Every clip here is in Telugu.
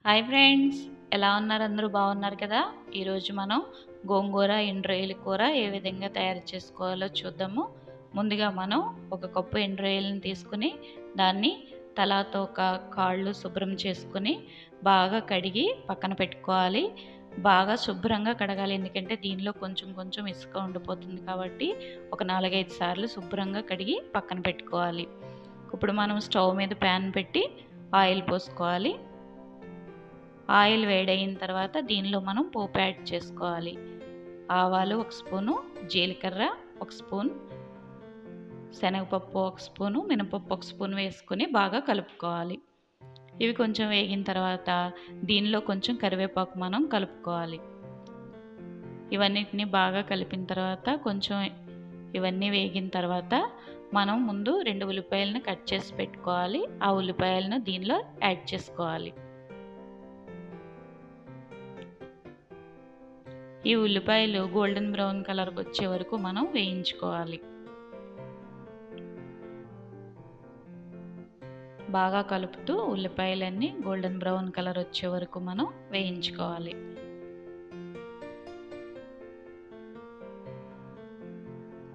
హాయ్ ఫ్రెండ్స్, ఎలా ఉన్నారు? అందరూ బాగున్నారు కదా? ఈరోజు మనం గోంగూర ఎండ్రొయ్యల కూర ఏ విధంగా తయారు చేసుకోవాలో చూద్దాము. ముందుగా మనం ఒక కప్పు ఎండ్రొయ్యలను తీసుకుని దాన్ని తలా తోక కాళ్ళు శుభ్రం చేసుకుని బాగా కడిగి పక్కన పెట్టుకోవాలి. బాగా శుభ్రంగా కడగాలి, ఎందుకంటే దీనిలో కొంచెం కొంచెం ఇసుక ఉండిపోతుంది కాబట్టి ఒక 4-5 సార్లు శుభ్రంగా కడిగి పక్కన పెట్టుకోవాలి. ఇప్పుడు మనం స్టవ్ మీద ప్యాన్ పెట్టి ఆయిల్ పోసుకోవాలి. ఆయిల్ వేడైన తర్వాత దీనిలో మనం పోపు యాడ్ చేసుకోవాలి. ఆవాలు 1 స్పూను, జీలకర్ర 1 స్పూన్, శనగపప్పు 1 స్పూను, మినపప్పు 1 స్పూన్ వేసుకొని బాగా కలుపుకోవాలి. ఇవి కొంచెం వేగిన తర్వాత దీనిలో కొంచెం కరివేపాకు మనం కలుపుకోవాలి. ఇవన్నిటిని బాగా కలిపిన తర్వాత కొంచెం ఇవన్నీ వేగిన తర్వాత మనం ముందు 2 ఉల్లిపాయలను కట్ చేసి పెట్టుకోవాలి. ఆ ఉల్లిపాయలను దీనిలో యాడ్ చేసుకోవాలి. ఈ ఉల్లిపాయలు గోల్డెన్ బ్రౌన్ కలర్కి వచ్చే వరకు మనం వేయించుకోవాలి. బాగా కలుపుతూ ఉల్లిపాయలన్నీ గోల్డెన్ బ్రౌన్ కలర్ వచ్చే వరకు మనం వేయించుకోవాలి.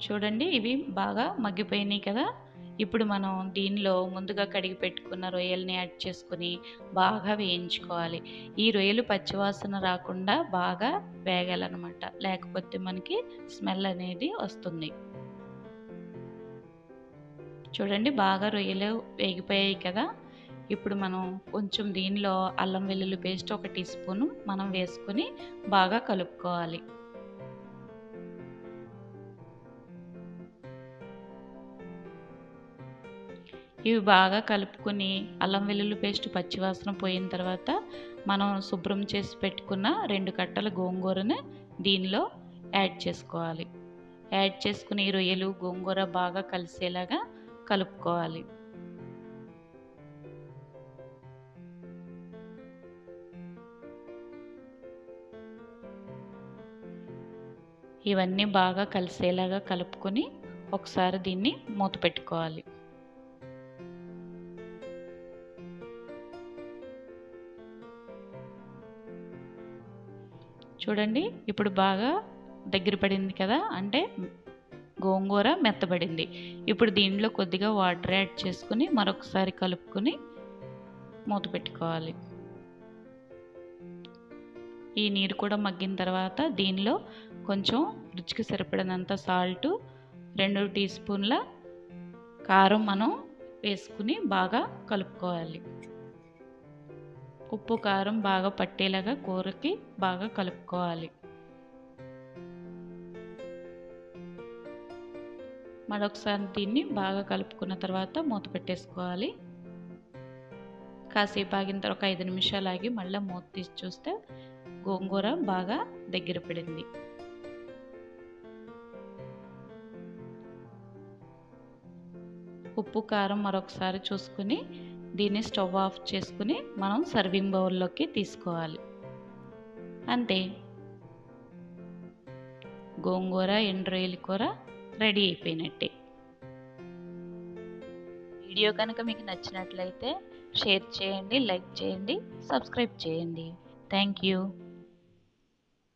చూడండి, ఇవి బాగా మగ్గిపోయినాయి కదా. ఇప్పుడు మనం దీనిలో ముందుగా కడిగి పెట్టుకున్న రొయ్యల్ని యాడ్ చేసుకుని బాగా వేయించుకోవాలి. ఈ రొయ్యలు పచ్చివాసన రాకుండా బాగా వేగాలన్నమాట, లేకపోతే మనకి స్మెల్ అనేది వస్తుంది. చూడండి, బాగా రొయ్యలు వేగిపోయాయి కదా. ఇప్పుడు మనం కొంచెం దీనిలో అల్లం వెల్లుల్లి పేస్ట్ 1 టీ స్పూను మనం వేసుకొని బాగా కలుపుకోవాలి. ఇవి బాగా కలుపుకొని అల్లం వెల్లుల్లి పేస్ట్ పచ్చివాసన పోయిన తర్వాత మనం శుభ్రం చేసి పెట్టుకున్న 2 కట్టల గోంగూరని దీనిలో యాడ్ చేసుకోవాలి. యాడ్ చేసుకుని రొయ్యలు గోంగూర బాగా కలిసేలాగా కలుపుకోవాలి. ఇవన్నీ బాగా కలిసేలాగా కలుపుకొని ఒకసారి దీన్ని మూత పెట్టుకోవాలి. చూడండి, ఇప్పుడు బాగా దగ్గర పడింది కదా, అంటే గోంగూర మెత్తబడింది. ఇప్పుడు దీనిలో కొద్దిగా వాటర్ యాడ్ చేసుకుని మరొకసారి కలుపుకొని మూత పెట్టుకోవాలి. ఈ నీరు కూడా మగ్గిన తర్వాత దీనిలో కొంచెం రుచికి సరిపడినంత సాల్టు, 2 టీ స్పూన్ల కారం మనం వేసుకుని బాగా కలుపుకోవాలి. ఉప్పు కారం బాగా పట్టేలాగా కూరకి బాగా కలుపుకోవాలి. మరొకసారి దీన్ని బాగా కలుపుకున్న తర్వాత మూత పెట్టేసుకోవాలి. కాసేపు ఆగిన తర్వాత ఒక 5 నిమిషాలు ఆగి మళ్ళీ మూత తీసి చూస్తే గోంగూర బాగా దగ్గర పడింది. ఉప్పు కారం మరొకసారి చూసుకుని దీన్ని స్టవ్ ఆఫ్ చేసుకుని మనం సర్వింగ్ బౌల్లోకి తీసుకోవాలి. అంతే, గోంగూర ఎండ్రొయ్యల కూర రెడీ అయిపోయినట్టే. వీడియో కనుక మీకు నచ్చినట్లయితే షేర్ చేయండి, లైక్ చేయండి, సబ్స్క్రైబ్ చేయండి. Thank you.